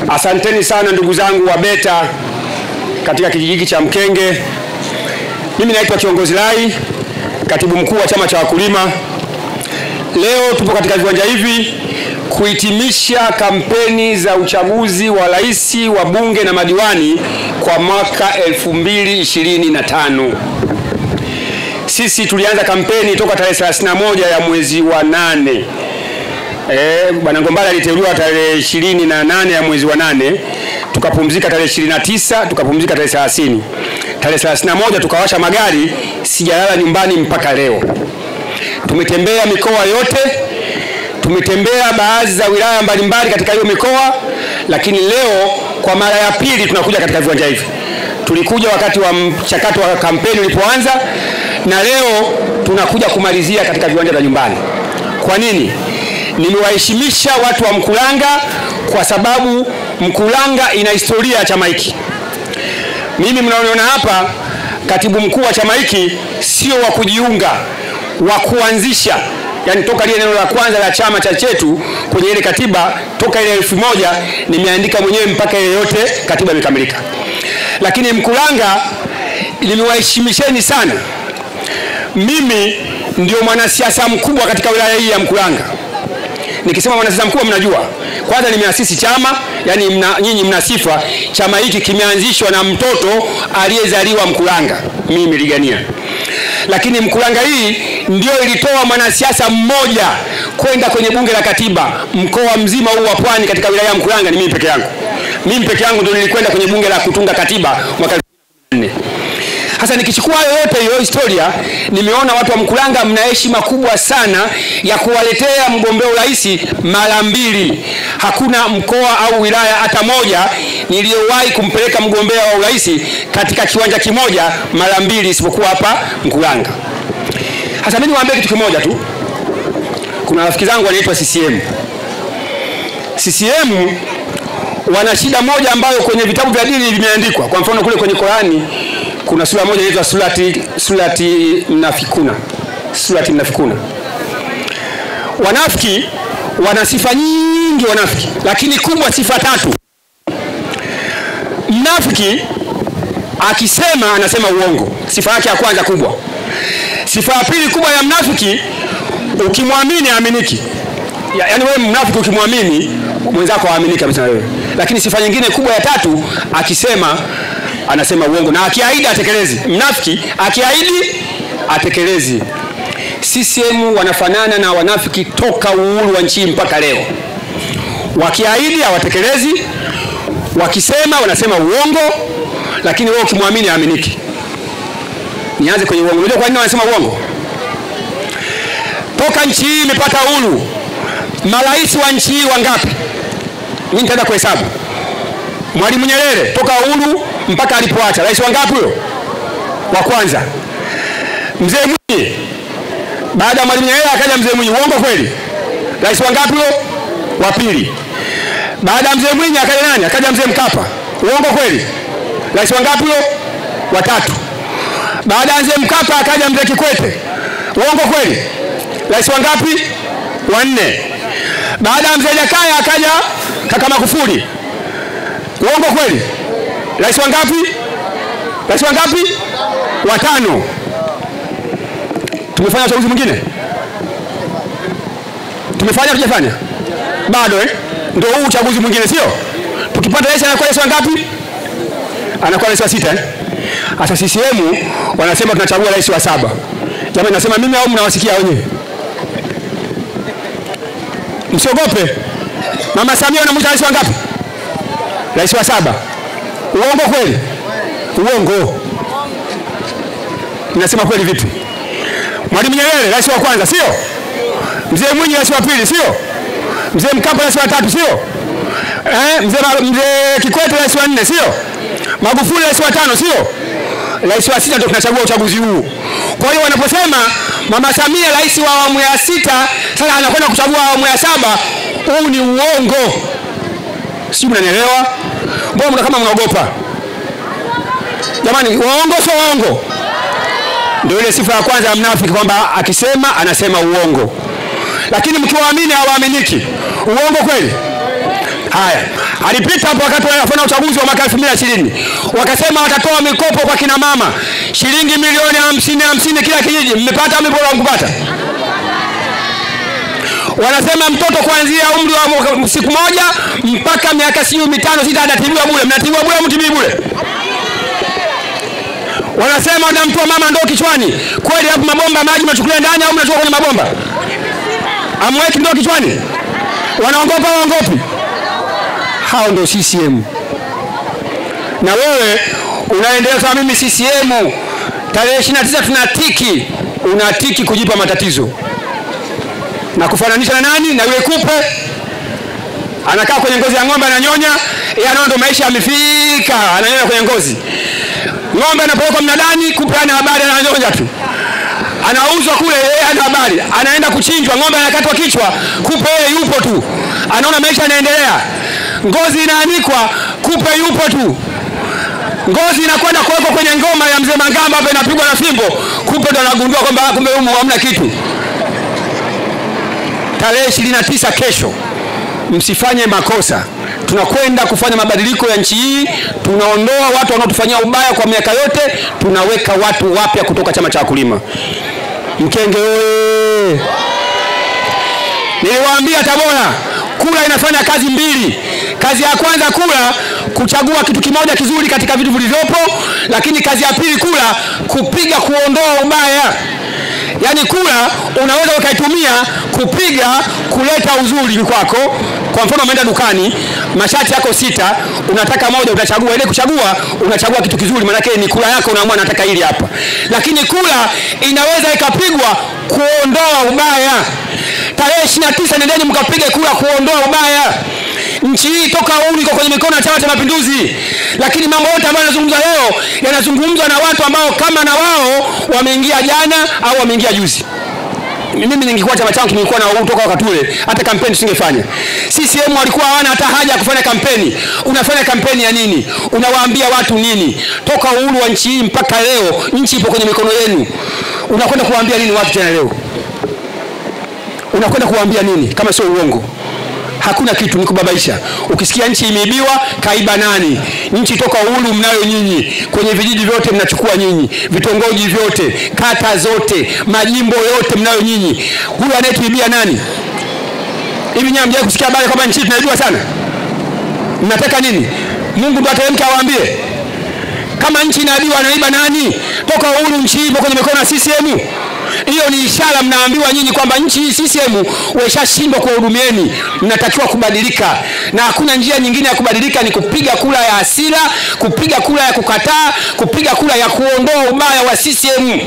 Asanteni sana ndugu zangu wa BETA katika kijiji cha Mkenge. Mimi naitwa Kiongozi Lai, katibu mkuu wa chama cha wakulima. Leo tupo katika viwanja hivi kuhitimisha kampeni za uchaguzi wa rais, wa bunge na madiwani kwa mwaka 2025. Sisi tulianza kampeni toka tarehe 31 ya mwezi wa 8. Bwana Ngombala aliteuliwa tarehe 28 ya mwezi wa 8, tukapumzika tarehe 29, tukapumzika tarehe 30. Tarehe 31 tukawasha magari, sijalala nyumbani mpaka leo. Tumetembea mikoa yote, tumetembea baadhi za wilaya mbalimbali katika hiyo mikoa, lakini leo kwa mara ya pili tunakuja katika viwanja hivi. Tulikuja wakati wa mchakato wa kampeni ulipoanza, na leo tunakuja kumalizia katika viwanja vya nyumbani. Kwa nini? Nimewaheshimisha watu wa Mkuranga kwa sababu Mkuranga ina historia ya chama hiki. Mimi mnaoniona hapa, katibu mkuu wa chama hiki sio wa kujiunga, wa kuanzisha. Yani toka ile neno la kwanza la chama chetu kwenye ile katiba, toka ile 1000 nimeandika mwenyewe mpaka ile yote katiba imekamilika. Lakini Mkuranga nimewaheshimisheni sana. Mimi ndio mwanasiasa mkubwa katika wilaya hii ya Mkuranga. Nikisema mwanasiasa mkubwa mnajua. Kwanza nimeasisi chama, yani nyinyi mna sifa. Chama hiki kimeanzishwa na mtoto aliyezaliwa Mkuranga, mimi Ligania. Lakini Mkuranga hii ndio ilitoa mwanasiasa mmoja kwenda kwenye bunge la katiba. Mkoa mzima huu wa Pwani katika wilaya ya Mkuranga ni mimi peke yangu. Mimi peke yangu ndio nilikwenda kwenye bunge la kutunga katiba mwaka 2014. Hasa nikichukua yote hiyo historia, nimeona watu wa Mkuranga mna heshima kubwa sana ya kuwaletea mgombea urais mara 2. Hakuna mkoa au wilaya hata moja niliyowahi kumpeleka mgombea wa urais katika kiwanja kimoja mara 2 isipokuwa hapa Mkuranga. Hasa mimi niwaambie kitu kimoja tu. Kuna rafiki zangu wanaitwa CCM. CCM wana shida moja ambayo kwenye vitabu vya dini vimeandikwa. Kwa mfano kule kwenye Qur'ani kuna sura moja inaitwa surati Mnafikuna. Surati Mnafikuna. Wanafiki wana sifa nyingi wanafiki, lakini kubwa sifa 3. Mnafiki akisema anasema uongo. Sifa yake ya kwanza kubwa. Sifa ya pili kubwa ya mnafiki, ukimwamini aaminiki. Yaani wewe mnafiki ukimwamini mwenzako aaminiki kabisa wewe. Lakini sifa nyingine kubwa ya 3, akisema anasema uongo, na akiahidi atekelezi. Mnafiki akiahidi atekelezi. CCM wanafanana na wanafiki toka uhuru wa nchi mpaka leo. Wakiahidi hawatekelezi, wakisema wanasema uongo, lakini wewe ukimwamini aaminiki. Nianze kwenye uongo. Unajua kwa nini wanasema uongo? Toka nchi hii imepata uhuru, marais wa nchi hii wangapi? Mimi nitaenda kuhesabu. Mwalimu Nyerere toka uhuru mpaka alipoacha, rais wangapi huyo? Wa kwanza. Mzee Mwinyi, baada ya Mwalimu Nyerere akaja Mzee Mwinyi, uongo kweli? Rais wangapi huyo? Wa pili. Baada ya Mzee Mwinyi akaja nani? Akaja Mzee Mkapa, uongo kweli? Rais wangapi huyo? Wa tatu. Baada ya Mzee Mkapa akaja Mzee Kikwete, uongo kweli? Rais wangapi? Wa 4. Baada ya Mzee Jakaya akaja kaka Magufuli, uongo kweli? Rais wangapi? Rais wangapi? Wa 5. Tumefanya uchaguzi mwingine? Tumefanya tujafanya? Bado ndio huu uchaguzi mwingine sio? Tukipata rais anakuwa rais wangapi? Anakuwa rais wa 6 Hasa CCM wanasema tunachagua rais wa 7. Jamani, nasema mimi au mnawasikia wenyewe? Msiogope. Mama Samia anamwita rais wangapi? Rais wa 7. Uongo kweli? Uongo. Ninasema kweli vipi? Mwalimu Nyerere rais wa kwanza sio? Mzee Mwinyi rais wa pili sio? Mzee Mkapa rais wa 3 sio? Mzee Kikwete rais wa 4 sio? Magufuli rais wa 5 sio? Rais wa 6 ndio tunachagua uchaguzi huu. Kwa hiyo wanaposema Mama Samia rais wa awamu ya 6 sasa anakwenda kuchagua awamu ya 7, huu ni uongo. Sio, mnanielewa? Mbona kama mnaogopa? Jamani, uongo sio uongo. Ndio ile sifa ya kwanza ya mnafiki, kwamba akisema anasema uongo. Lakini mkiwaamini hawaaminiki. Uongo kweli? Haya. Alipita hapo wakati wanafanya uchaguzi wa mwaka 2020. Wakasema watatoa mikopo kwa kina mama shilingi milioni 50 kila kijiji. Mmepata mikopo mkupata? Wanasema mtoto kuanzia umri wa siku moja mpaka miaka 5 6 anatibiwa bure. Mnatibiwa bure, mtibiwi bure? Wanasema wanamtoa mama ndoo kichwani. Kweli hapo mabomba maji mnachukulia ndani au mnachukua kwenye mabomba? Amweki ndoo kichwani? Wanaogopa waongopi? Hao ndio CCM. Na wewe unaendelea kama mimi CCM. Tarehe 29 tunatiki, unatiki kujipa matatizo. Na kufananisha na nani? Na yule kupe anakaa kwenye ngozi ya ng'ombe ananyonya, yeye anaona ndo maisha yamefika, ananyonya kwenye ngozi. Ng'ombe anapelekwa mnadani, kupe ana habari, ananyonya tu. Anauzwa kule, yeye ana habari. Anaenda kuchinjwa, ng'ombe anakatwa kichwa, kupe yeye yupo tu. Anaona maisha yanaendelea. Ngozi inaanikwa, kupe yupo tu. Ngozi inakwenda kuwekwa kwenye ngoma ya mzee Mangamba hapo inapigwa na fimbo, kupe ndo anagundua kwamba kumbe humu hamna kitu. Tarehe 29 kesho, msifanye makosa. Tunakwenda kufanya mabadiliko ya nchi hii. Tunaondoa watu wanaotufanyia ubaya kwa miaka yote, tunaweka watu wapya kutoka chama cha wakulima. Mkenge oye! Niliwaambia Tabora, kula inafanya kazi mbili. Kazi ya kwanza kula kuchagua kitu kimoja kizuri katika vitu vilivyopo, lakini kazi ya pili kula kupiga kuondoa ubaya. Yaani kula unaweza ukaitumia kupiga kuleta uzuri kwako. Kwa mfano umeenda dukani, mashati yako 6, unataka moja utachagua. Ile kuchagua unachagua kitu kizuri, maana yake ni kula yako unaamua nataka hili hapa. Lakini kula inaweza ikapigwa kuondoa ubaya. Tarehe 29 nendeni mkapige kula kuondoa ubaya. Nchi hii toka uhuru iko kwenye mikono ya Chama cha Mapinduzi. Lakini mambo yote ambayo yanazungumzwa leo yanazungumzwa na watu ambao kama na wao wameingia jana au wameingia juzi. Mimi ningekuwa chama changu nilikuwa na uhuru toka wakati ule, hata kampeni singefanya. CCM walikuwa hawana hata haja ya kufanya kampeni. Unafanya kampeni ya nini? Unawaambia watu nini? Toka uhuru wa nchi hii mpaka leo nchi ipo kwenye mikono yenu. Unakwenda kuwaambia nini watu tena leo? Unakwenda kuwaambia nini kama sio uongo? Hakuna kitu, ni kubabaisha. Ukisikia nchi imeibiwa, kaiba nani? Nchi toka uhuru mnayo nyinyi. Kwenye vijiji vyote mnachukua nyinyi, vitongoji vyote, kata zote, majimbo yote mnayo nyinyi. Huyu anayetuibia nani? Hivi nyinyi mjaje kusikia habari kwamba nchi tunaibiwa sana? Mnataka nini? Mungu ndo ateremke awaambie? Kama nchi inaibiwa, anaiba nani? Toka uhuru nchi ipo kwenye mikono ya CCM. Hiyo ni ishara mnaambiwa nyinyi kwamba nchi hii CCM waishashindwa kuhudumieni, mnatakiwa kubadilika. Na hakuna njia nyingine ya kubadilika, ni kupiga kura ya hasira, kupiga kura ya kukataa, kupiga kura ya kuondoa ubaya wa CCM.